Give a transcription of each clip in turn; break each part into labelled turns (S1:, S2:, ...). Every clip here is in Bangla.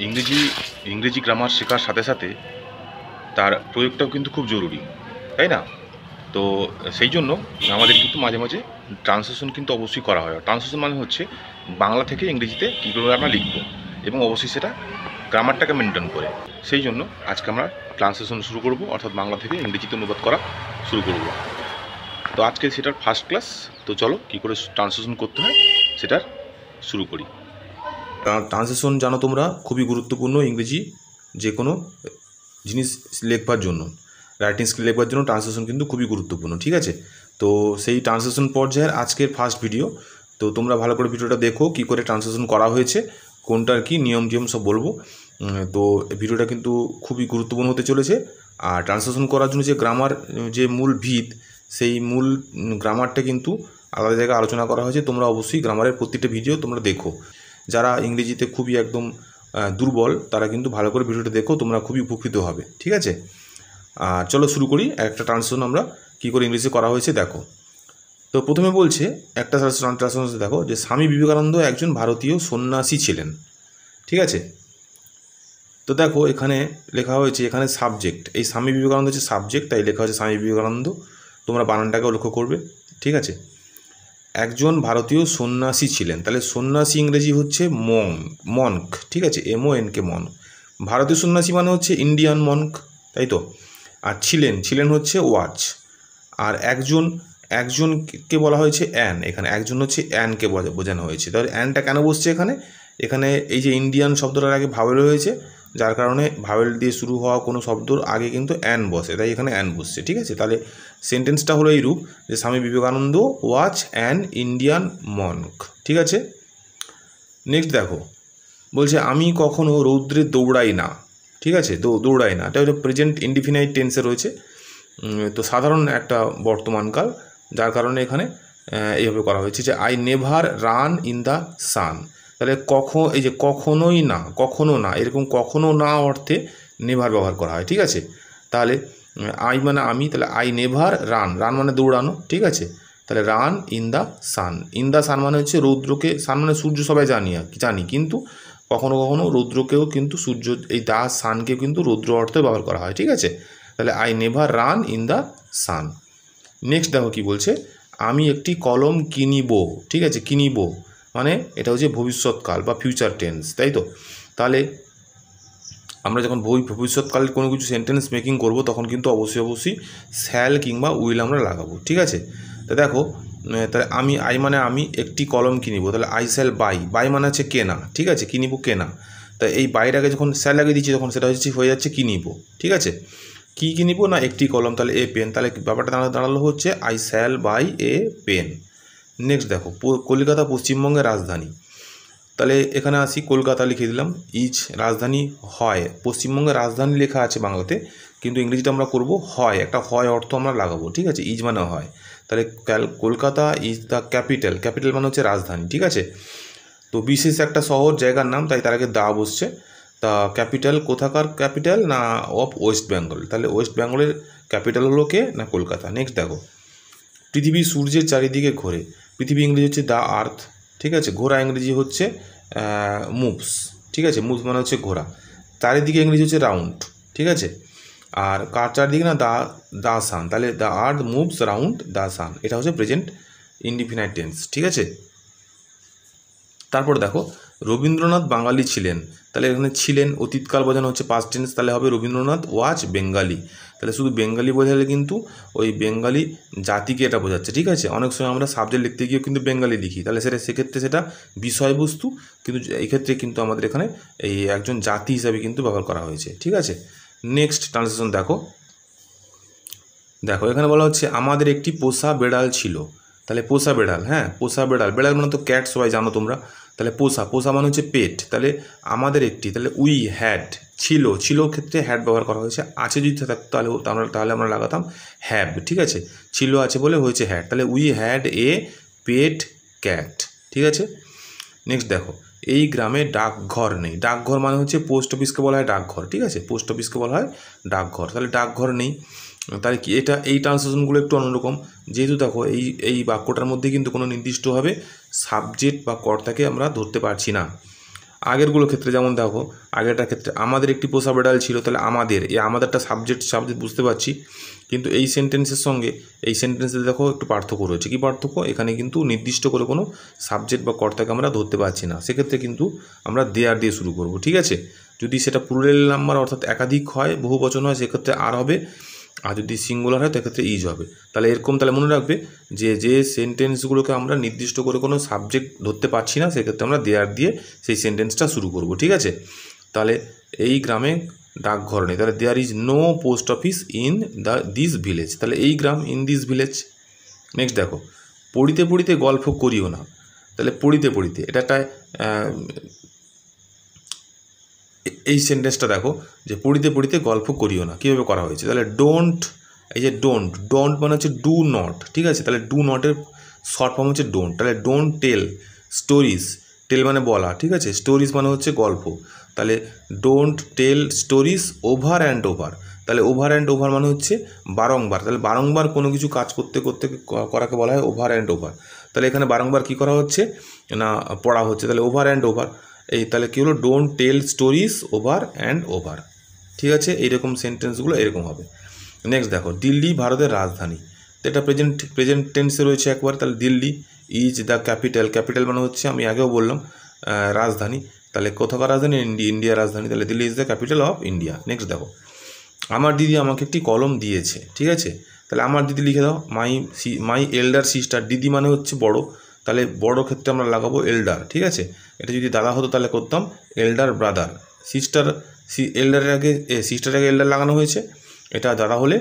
S1: ইংরেজি ইংরেজি গ্রামার শেখার সাথে সাথে তার প্রয়োগটাও কিন্তু খুব জরুরি, তাই না? তো সেই জন্য আমাদের কিন্তু মাঝে মাঝে ট্রান্সলেশন কিন্তু অবশ্যই করা হয়। ট্রান্সলেশন মানে হচ্ছে বাংলা থেকে ইংরেজিতে কী করে আমরা লিখবো এবং অবশ্যই সেটা গ্রামারটাকে মেনটেন করে। সেই জন্য আজকে আমরা ট্রান্সলেশন শুরু করব, অর্থাৎ বাংলা থেকে ইংরেজিতে অনুবাদ করা শুরু করব। তো আজকে সেটার ফার্স্ট ক্লাস। তো চলো কী করে ট্রান্সলেশন করতে হয় সেটার শুরু করি। ট্রান্সলেশন জানো তোমরা খুবই গুরুত্বপূর্ণ ইংরেজি যে কোনো জিনিস লেখবার জন্য, রাইটিং স্কিল লেখবার জন্য ট্রান্সলেশন কিন্তু খুবই গুরুত্বপূর্ণ, ঠিক আছে? তো সেই ট্রান্সলেশন পর্যায়ের আজকের ফার্স্ট ভিডিও। তো তোমরা ভালো করে ভিডিওটা দেখো কী করে ট্রান্সলেশন করা হয়েছে, কোনটার কি নিয়ম টিয়ম সব বলবো। তো ভিডিওটা কিন্তু খুবই গুরুত্বপূর্ণ হতে চলেছে। আর ট্রান্সলেশন করার জন্য যে গ্রামার, যে মূল ভিত, সেই মূল গ্রামারটা কিন্তু আলাদা জায়গায় আলোচনা করা হয়েছে। তোমরা অবশ্যই গ্রামারের প্রত্যেকটা ভিডিও তোমরা দেখো। যারা ইংরেজিতে খুবই একদম দুর্বল তারা কিন্তু ভালো করে ভিডিওটা দেখো, তোমরা খুবই উপকৃত হবে, ঠিক আছে? আর চলো শুরু করি। একটা ট্রান্সলেশন আমরা কী করে ইংরেজি করা হয়েছে দেখো। তো প্রথমে বলছে একটা ট্রান্সলেশন দেখো যে স্বামী বিবেকানন্দ একজন ভারতীয় সন্ন্যাসী ছিলেন, ঠিক আছে? তো দেখো এখানে লেখা হয়েছে, এখানে সাবজেক্ট, এই স্বামী বিবেকানন্দ হচ্ছে সাবজেক্ট, তাই লেখা হয়েছে স্বামী বিবেকানন্দ। তোমরা বানানটাকেও লক্ষ্য করবে, ঠিক আছে? একজন ভারতীয় সন্ন্যাসী ছিলেন, তাহলে সন্ন্যাসী ইংরেজি হচ্ছে মনক, ঠিক আছে? MONK মনক। ভারতীয় সন্ন্যাসী মানে হচ্ছে ইন্ডিয়ান মনক, তাই তো? আর ছিলেন হচ্ছে ওয়াচ। আর একজনকে বলা হয়েছে অ্যান, এখানে একজন হচ্ছে অ্যানকে বোঝানো হয়েছে। তাহলে অ্যানটা কেন বসছে এখানে এই যে ইন্ডিয়ান শব্দটার আগে ভাওয়েল হয়েছে, যার কারণে ভাওয়েল দিয়ে শুরু হওয়া কোনো শব্দর আগে কিন্তু অ্যান বসে, তাই এখানে অ্যান বসছে, ঠিক আছে? তাহলে সেন্টেন্সটা হলো এই রূপ যে Swami Vivekananda watch an Indian মনক, ঠিক আছে? নেক্সট দেখো বলছে আমি কখনো রৌদ্রে দৌড়াই না, ঠিক আছে? দৌড়াই না, এটা হচ্ছে প্রেজেন্ট ইনডিফিনাইট টেন্সে রয়েছে। তো সাধারণ একটা বর্তমানকাল, যার কারণে এখানে এইভাবে করা হয়েছে যে I never run in the sun. তাহলে এই যে কখনো না এরকম কখনো না অর্থে নেভার ব্যবহার করা হয়, ঠিক আছে? তাহলে আই মানে আমি, তাহলে আই নেভার রান মানে দৌড়ানো, ঠিক আছে? তাহলে রান ইন দ্য সান মানে হচ্ছে রৌদ্রকে, সান মানে সূর্য সবাই জানি, কিন্তু কখনো কখনো রৌদ্রকেও কিন্তু সূর্য, এই দ্য সানকে কিন্তু রৌদ্র অর্থে ব্যবহার করা হয়, ঠিক আছে? তাহলে I never run in the sun. Next দেখো কি বলছে, আমি একটি কলম কিনিব, ঠিক আছে? কিনিব মানে এটা হচ্ছে ভবিষ্যৎকাল বা ফিউচার টেন্স, তাই তো? তাহলে আমরা যখন ভবিষ্যৎকালের কোনো কিছু সেন্টেন্স মেকিং করব তখন কিন্তু অবশ্যই শ্যাল কিংবা উইল আমরা লাগাবো, ঠিক আছে? তো দেখো তাহলে আই মানে আমি একটি কলম কিনিব, তাহলে আই শ্যাল বাই মানে হচ্ছে কেনা, ঠিক আছে? কিনিব কেনা। তা এই বাইয়ের আগে যখন শ্যাল লাগিয়ে দিচ্ছি তখন সেটা হয়ে যাচ্ছে কিনিব, ঠিক আছে? কি কিনিব না একটি কলম, তাহলে এ পেন, তাহলে ব্যাপারটা দাঁড়ালো হচ্ছে I shall buy a pen. Next দেখো কলকাতা পশ্চিমবঙ্গের রাজধানী, তাহলে এখানে আসি কলকাতা লিখে দিলাম, ইজ রাজধানী হয়, পশ্চিমবঙ্গের রাজধানী লেখা আছে বাংলাতে, কিন্তু ইংরেজিটা আমরা করব হয়, একটা হয় অর্থ আমরা লাগাবো, ঠিক আছে? ইজ মানে হয়, তাহলে কলকাতা ইজ দ্য ক্যাপিটাল মানে হচ্ছে রাজধানী, ঠিক আছে? তো বিশেষ একটা শহর জায়গার নাম, তাই তার আগে দা বসছে। তা ক্যাপিটাল কোথাকার ক্যাপিটাল না অফ ওয়েস্ট বেঙ্গল, তাহলে ওয়েস্ট বেঙ্গলের ক্যাপিটাল হলো কে না কলকাতা। নেক্সট দেখো পৃথিবী সূর্যের চারিদিকে ঘোরে, পৃথিবী ইংরেজি হচ্ছে দ্য আর্থ, ঠিক আছে? ঘোরা ইংরেজি হচ্ছে মুভস, ঠিক আছে? মুভস মানে হচ্ছে ঘোরা। চারিদিকে ইংরেজি হচ্ছে রাউন্ড, ঠিক আছে? আর কার চারিদিকে না দা সান, তাহলে the earth moves round the sun, এটা হচ্ছে প্রেজেন্ট ইনডিফিনাইট টেন্স, ঠিক আছে? তারপর দেখো রবীন্দ্রনাথ বাঙালি ছিলেন, তাহলে এখানে ছিলেন অতীতকাল বোঝানো হচ্ছে পাস্ট টেন্স, তাহলে হবে রবীন্দ্রনাথ ওয়াজ বেঙ্গালি। তাহলে শুধু বেঙ্গালি বোঝালে কিন্তু ওই বেঙ্গালি জাতিকে এটা বোঝাচ্ছে, ঠিক আছে? অনেক সময় আমরা সাবজেক্ট লিখতে গিয়েও কিন্তু বেঙ্গালি লিখি, তাহলে সেক্ষেত্রে সেটা বিষয়বস্তু, কিন্তু এই ক্ষেত্রে কিন্তু আমাদের এখানে এই একজন জাতি হিসাবে কিন্তু ব্যবহার করা হয়েছে, ঠিক আছে? নেক্সট ট্রান্সলেশন দেখো এখানে বলা হচ্ছে আমাদের একটি পোষা বেড়াল ছিল, তাহলে পোষা বেড়াল, হ্যাঁ পোষা বেড়াল মানে তো ক্যাট, সবাই জানো তোমরা। তাহলে পোষা মানে হচ্ছে পেট, তাহলে আমাদের একটি, তাহলে উই হ্যাড, ছিল ক্ষেত্রে হ্যাড ব্যবহার করা হয়েছে, আছে যদি থাকতো তাহলে আমরা লাগাতাম হ্যাভ, ঠিক আছে? ছিল আছে বলে হয়েছে হ্যাড, তাহলে we had a pet cat, ঠিক আছে? নেক্সট দেখো এই গ্রামে ডাকঘর নেই, ডাকঘর মানে হচ্ছে পোস্ট অফিসকে বলা হয় ডাকঘর, ঠিক আছে? পোস্ট অফিসকে বলা হয় ডাকঘর, তাহলে ডাকঘর নেই। তাহলে কি এই ট্রান্সলেশনগুলো একটু অন্যরকম, যেহেতু দেখো এই বাক্যটার মধ্যে কিন্তু কোনো নির্দিষ্টভাবে সাবজেক্ট বা কর্তাকে আমরা ধরতে পারছি না।
S2: আগেরগুলো ক্ষেত্রে যেমন দেখো, আগেরটার ক্ষেত্রে আমাদের একটি পোষা বেড়াল ছিল, তাহলে আমাদের, এই আমাদেরটা সাবজেক্ট বুঝতে পারছি, কিন্তু এই সেন্টেন্সের সঙ্গে এই সেন্টেন্সে দেখো একটু পার্থক্য রয়েছে। কী পার্থক্য? এখানে কিন্তু নির্দিষ্ট করে কোনো সাবজেক্ট বা কর্তাকে আমরা ধরতে পারছি না, সেক্ষেত্রে কিন্তু আমরা দেয়ার দিয়ে শুরু করব, ঠিক আছে। যদি সেটা প্লুরাল নাম্বার অর্থাৎ একাধিক হয়, বহু বচন হয়, সেক্ষেত্রে আর হবে, আর যদি সিঙ্গুলার হয় সেক্ষেত্রে ইজ হবে। তাহলে এরকম, তাহলে মনে রাখবে যে সেন্টেন্সগুলোকে আমরা নির্দিষ্ট করে কোনো সাবজেক্ট ধরতে পারছি না, সেক্ষেত্রে আমরা দেয়ার দিয়ে সেই সেন্টেন্সটা শুরু করব, ঠিক আছে। তাহলে এই গ্রামে ডাকঘর নেই, তাহলে there is no post office in this village, তাহলে এই গ্রাম ইন দিস ভিলেজ। নেক্সট দেখো, পড়িতে পড়িতে গল্প করিও না, তাহলে পড়িতে পড়িতে এটা একটা এই সেন্টেন্সটা দেখো যে পড়িতে পড়িতে গল্প করিও না, কীভাবে করা হয়েছে, তাহলে ডোন্ট, এই যে ডোন্ট মানে হচ্ছে ডু নট, ঠিক আছে, তাহলে ডু নটের শর্ট ফর্ম হচ্ছে ডোন্ট, তাহলে ডোন্ট টেল স্টোরিজ, টেল মানে বলা, ঠিক আছে, স্টোরিজ মানে হচ্ছে গল্প, তাহলে don't tell stories over and over, তাহলে ওভার অ্যান্ড ওভার মানে হচ্ছে বারংবার, তাহলে বারংবার কোনো কিছু কাজ করতে করতে করাকে বলা হয় ওভার অ্যান্ড ওভার। তাহলে এখানে বারংবার কী করা হচ্ছে না, পড়া হচ্ছে, তাহলে ওভার অ্যান্ড ওভার। এই তাহলে কী হলো, don't tell stories over and over, ঠিক আছে। এইরকম সেন্টেন্সগুলো এরকম হবে। নেক্সট দেখো, দিল্লি ভারতের রাজধানী, তো এটা প্রেজেন্ট টেন্সে রয়েছে একবার, তাহলে Delhi is the capital, capital মানে হচ্ছে আমি আগেও বললাম রাজধানী, তাহলে কোথাকার রাজধানী, ইন্ডিয়ার রাজধানী, তাহলে Delhi is the capital of India. Next দেখো, আমার দিদি আমাকে একটি কলম দিয়েছে, ঠিক আছে, তাহলে আমার দিদি লিখে দাও, মাই এল্ডার সিস্টার, দিদি মানে হচ্ছে বড়, তাহলে বড় ক্ষেত্রে আমরা লাগাবো এল্ডার, ঠিক আছে। এটা যদি দাদা হতো তাহলে করতাম এল্ডার ব্রাদার, এল্ডারের আগে সিস্টারের আগে এল্ডার লাগানো হয়েছে, এটা দাদা হলে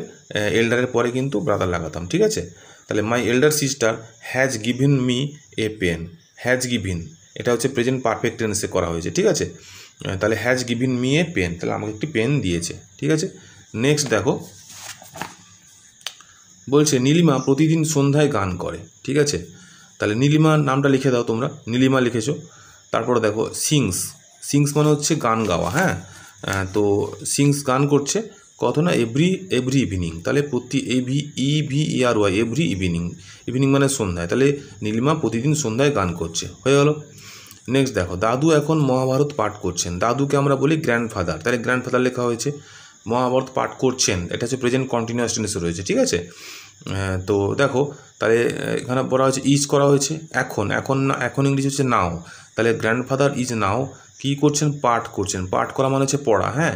S2: এল্ডারের পরে কিন্তু ব্রাদার লাগাতাম, ঠিক আছে। তাহলে my elder sister has given me a pen, has given এটা হচ্ছে প্রেজেন্ট পারফেক্ট টেন্সে করা হয়েছে, ঠিক আছে। তাহলে has given me a pen, তাহলে আমাকে একটি পেন দিয়েছে, ঠিক আছে। নেক্সট দেখো, বলছে নীলিমা প্রতিদিন সন্ধ্যায় গান করে, ঠিক আছে, তাহলে নীলিমার নামটা লিখে দাও তোমরা, নীলিমা লিখেছো। তারপরে দেখো সিংস মানে হচ্ছে গান গাওয়া, হ্যাঁ, তো সিংস গান করছে কত না, এভরি ইভিনিং, তাহলে প্রতি EVERY এভরি ইভিনিং মানে সন্ধ্যায়, তাহলে নীলিমা প্রতিদিন সন্ধ্যায় গান করছে, হয়ে গেল। নেক্সট দেখো, দাদু এখন মহাভারত পাঠ করছেন, দাদুকে আমরা বলি গ্র্যান্ডফাদার, তাহলে গ্র্যান্ডফাদার লেখা হয়েছে, মহাভারত পাঠ করছেন এটা হচ্ছে প্রেজেন্ট কন্টিনিউয়াস টেন্সে রয়েছে, ঠিক আছে। তো দেখো, তাহলে এখানে বলা হয়েছে ইজ করা হয়েছে, এখন না, এখন ইংলিশ হচ্ছে নাও, তাহলে গ্র্যান্ডফাদার ইজ নাও কী করছেন, পাঠ করছেন, পাঠ করা মানে হচ্ছে পড়া, হ্যাঁ,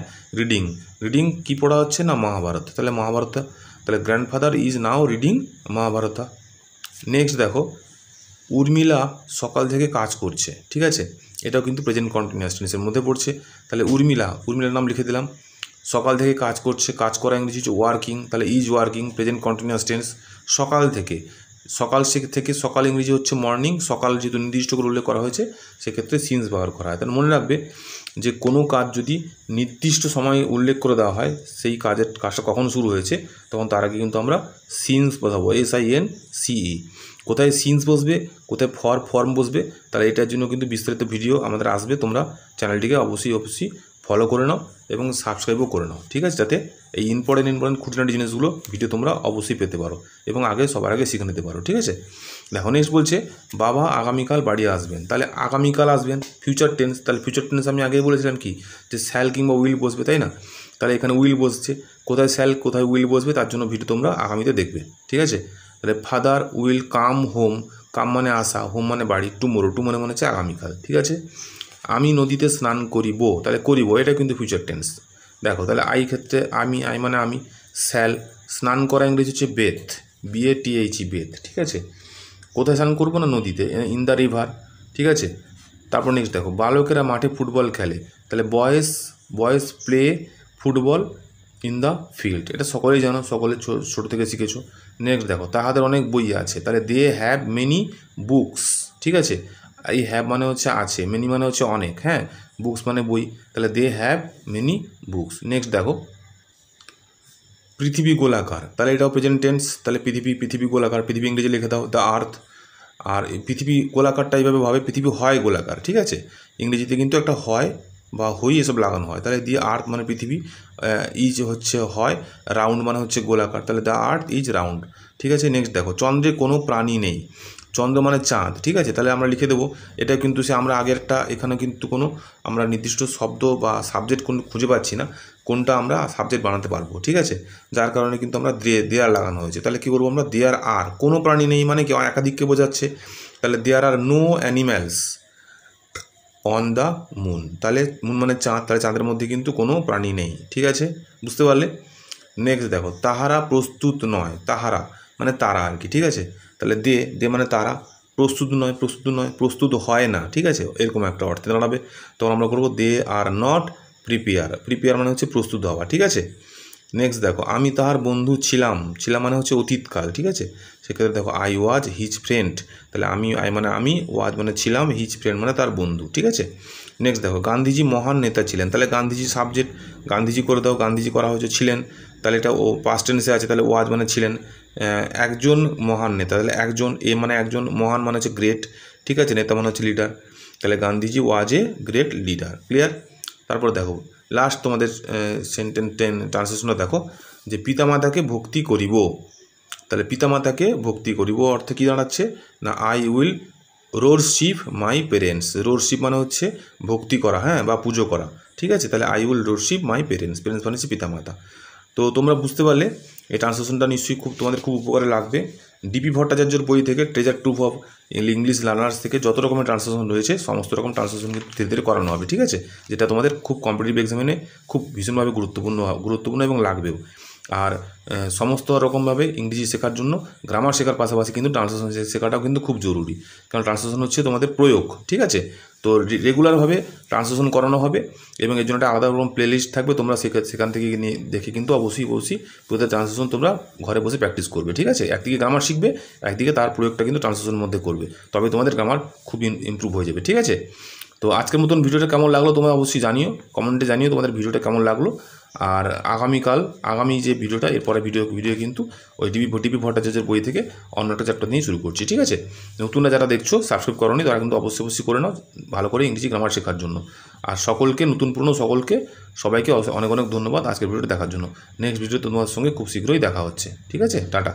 S2: রিডিং কী পড়া হচ্ছে না, মহাভারত, তাহলে মহাভারত, তাহলে grandfather is now reading Mahabharata. Next দেখো, উর্মিলা সকাল থেকে কাজ করছে, ঠিক আছে, এটাও কিন্তু প্রেজেন্ট কন্টিনিউয়াস টেন্সের মধ্যে পড়ছে, তাহলে উর্মিলার নাম লিখে দিলাম, সকাল থেকে কাজ করছে, কাজ করা ইংরেজি হচ্ছে ওয়ার্কিং, তাহলে is working present continuous tense. সকাল থেকে সকাল ইংরেজি হচ্ছে মর্নিং, সকাল যেহেতু নির্দিষ্ট করে উল্লেখ করা হয়েছে সেক্ষেত্রে সিন্স ব্যবহার করা হয়। তাহলে মনে রাখবে যে কোনো কাজ যদি নির্দিষ্ট সময় উল্লেখ করে দেওয়া হয়, সেই কাজটা কখন শুরু হয়েছে, তখন তার আগে কিন্তু আমরা সিন্স বসাবো, SINCE। কোথায় সিন্স বসবে, কোথায় ফর্ম বসবে, তাহলে এটার জন্য কিন্তু বিস্তারিত ভিডিও আমাদের আসবে, তোমরা চ্যানেলটিকে অবশ্যই ফলো করে নাও এবং সাবস্ক্রাইবও করে নাও, ঠিক আছে, যাতে এই ইম্পর্টেন্ট খুঁটিনাটি জিনিসগুলো ভিডিও তোমরা অবশ্যই পেতে পারো এবং সবার আগে শিখে নিতে পারো, ঠিক আছে। দেখো নেক্সট বলছে, বাবা আগামীকাল বাড়ি আসবেন, তাহলে আগামীকাল আসবেন ফিউচার টেন্স, তাহলে ফিউচার টেন্স আমি আগেই বলেছিলাম কি, যে শ্যাল কিংবা উইল বসবে, তাই না, তাহলে এখানে উইল বসছে, কোথায় শ্যাল কোথায় উইল বসবে তার জন্য ভিডিও তোমরা আগামীতে দেখবে, ঠিক আছে। তাহলে ফাদার উইল কাম হোম, কাম মানে আসা, হোম মানে বাড়ি, টুমোরো মানে হচ্ছে আগামীকাল, ঠিক আছে। আমি নদীতে স্নান করিব, তাহলে করিব এটা কিন্তু ফিউচার টেন্স। দেখো তাহলে ক্ষেত্রে আই মানে আমি, শ্যাল, স্নান করা ইংরেজি হচ্ছে বেথ, BATH বেথ, ঠিক আছে। কোথায় স্নান করবো না, নদীতে, ইন দ্য রিভার, ঠিক আছে। তারপর নেক্সট দেখো, বালকেরা মাঠে ফুটবল খেলে, তাহলে boys play football in the field, এটা সকলেই জানো, সকলে ছোটো থেকে শিখেছো। নেক্সট দেখো, তাহাদের অনেক বই আছে, তাহলে দে হ্যাভ মেনি বুকস, ঠিক আছে। এই হ্যাভ মানে হচ্ছে আছে, মেনি মানে হচ্ছে অনেক, হ্যাঁ, বুকস মানে বই, তাহলে they have many books. Next দেখো, পৃথিবী গোলাকার, তাহলে এটাও প্রেজেন্ট টেন্স, তাহলে পৃথিবী গোলাকার, পৃথিবী ইংরেজি লিখে দাও দ্য আর্থ। আর পৃথিবী গোলাকারটা এইভাবে ভাবে, পৃথিবী হয় গোলাকার, ঠিক আছে, ইংরেজিতে কিন্তু একটা হয় বা হই এসব লাগানো হয়, তাহলে দিয়ে আর্থ মানে পৃথিবী, ইজ হচ্ছে হয়, রাউন্ড মানে হচ্ছে গোলাকার, তাহলে দ্য আর্থ ইজ রাউন্ড, ঠিক আছে। নেক্সট দেখো, চন্দ্রে কোনো প্রাণী নেই, চন্দ্র মানে চাঁদ, ঠিক আছে। তাহলে আমরা লিখে দেবো এটা কিন্তু সে আমরা আগেরটা এখানে কিন্তু কোনো আমরা নির্দিষ্ট শব্দ বা সাবজেক্ট কোন খুঁজে পাচ্ছি না কোনটা আমরা সাবজেক্ট বানাতে পারবো, ঠিক আছে। যার কারণে কিন্তু আমরা দেয়ার লাগানো হয়েছে। তাহলে কী করবো আমরা, দেয়ার আর কোনো প্রাণী নেই মানে কি একাধিককে বোঝাচ্ছে। তাহলে there are no animals on the moon, তাহলে মুন মানে চাঁদ, তাহলে চাঁদের মধ্যে কিন্তু কোনো প্রাণী নেই, ঠিক আছে, বুঝতে পারলে। নেক্সট দেখো, তাহারা প্রস্তুত নয়, তাহারা মানে তারা আর কি, ঠিক আছে। তাহলে দে মানে তারা, প্রস্তুত নয় প্রস্তুত হয় না, ঠিক আছে, এরকম একটা অর্থে দাঁড়াবে। তখন আমরা করবো দে আর নট প্রিপেয়ার মানে হচ্ছে প্রস্তুত হওয়া, ঠিক আছে। নেক্সট দেখো, আমি তাহার বন্ধু ছিলাম মানে হচ্ছে অতীতকাল, ঠিক আছে। সেক্ষেত্রে দেখো আই ওয়াজ হিজ ফ্রেন্ড, তাহলে আমি ওয়াজ মানে ছিলাম, হিজ ফ্রেন্ড মানে তার বন্ধু, ঠিক আছে। নেক্সট দেখো, গান্ধীজি মহান নেতা ছিলেন, তাহলে গান্ধীজি সাবজেক্ট, গান্ধীজি করে দাও, গান্ধীজি করা হয়েছে ছিলেন, তাহলে এটা ও পাস্ট টেন্সে আছে, তাহলে ওয়াজ মানে ছিলেন। একজন মহান নেতা, তাহলে একজন, মানে একজন, মহান মানে হচ্ছে গ্রেট, ঠিক আছে, নেতা মানে হচ্ছে লিডার, তাহলে গান্ধীজি ওয়াজ এ গ্রেট লিডার, ক্লিয়ার। তারপর দেখো লাস্ট তোমাদের সেন্টেন্স ট্রান্সলেশনটা দেখো, যে পিতামাতাকে ভক্তি করিব, তাহলে পিতামাতাকে ভক্তি করিব অর্থে কী দাঁড়াচ্ছে না, আই উইল রোরশিপ মাই পেরেন্টস, রোরশিপ মানে হচ্ছে ভক্তি করা, হ্যাঁ, বা পুজো করা, ঠিক আছে। তাহলে আই উইল রোরশিপ মাই পেরেন্টস মানে হচ্ছে পিতামাতা। তো তোমরা বুঝতে পারলে এই ট্রান্সলেশনটা নিশ্চয়ই তোমাদের খুব উপকারে লাগবে। ডিপি ভট্টাচার্যের বই থেকে, ট্রেজার ট্রুভ অফ ইংলিশ লার্নার্স থেকে যত রকমের ট্রান্সলেশন রয়েছে সমস্ত রকম ট্রান্সলেশন কিন্তু ধীরে ধীরে করানো হবে, ঠিক আছে, যেটা তোমাদের খুব কম্পিটিটিভ এক্সামিনে খুব ভীষণভাবে গুরুত্বপূর্ণ এবং লাগবেও। আর সমস্ত রকমভাবে ইংরেজি শেখার জন্য গ্রামার শেখার পাশাপাশি কিন্তু ট্রান্সলেশন শেখাটাও কিন্তু খুব জরুরি, কারণ ট্রান্সলেশন হচ্ছে তোমাদের প্রয়োগ, ঠিক আছে। তো রেগুলারভাবে ট্রান্সলেশন করানো হবে এবং এর জন্য একটা আলাদা রকম প্লেলিস্ট থাকবে, তোমরা সেখান থেকে নিয়ে দেখে কিন্তু অবশ্যই প্রত্যেক ট্রান্সলেশন তোমরা ঘরে বসে প্র্যাকটিস করবে, ঠিক আছে। একদিকে গ্রামার শিখবে, একদিকে তার প্রয়োগটা কিন্তু ট্রান্সলেশনের মধ্যে করবে, তবে তোমাদের গ্রামার খুব ইমপ্রুভ হয়ে যাবে, ঠিক আছে। তো আজকের মতন ভিডিওটা কেমন লাগলো তোমরা অবশ্যই জানিও, কমেন্টে জানিও তোমাদের ভিডিওটা কেমন লাগলো। আর আগামী যে ভিডিওটা, এরপরে ভিডিও কিন্তু ওই ডিপি ভট্টাচার্যের বই থেকে অন্য একটা চ্যাপ্টার নিয়ে শুরু করছি, ঠিক আছে। নতুনরা যারা দেখছো সাবস্ক্রাইব করোনি তারা কিন্তু অবশ্যই করে নাও ভালো করে ইংরেজি গ্রামার শেখার জন্য। আর সকলকে, নতুন পুরনো সবাইকে অনেক অনেক ধন্যবাদ আজকের ভিডিওটা দেখার জন্য। নেক্সট ভিডিও তোমার সঙ্গে খুব শীঘ্রই দেখা হচ্ছে, ঠিক আছে, টাটা।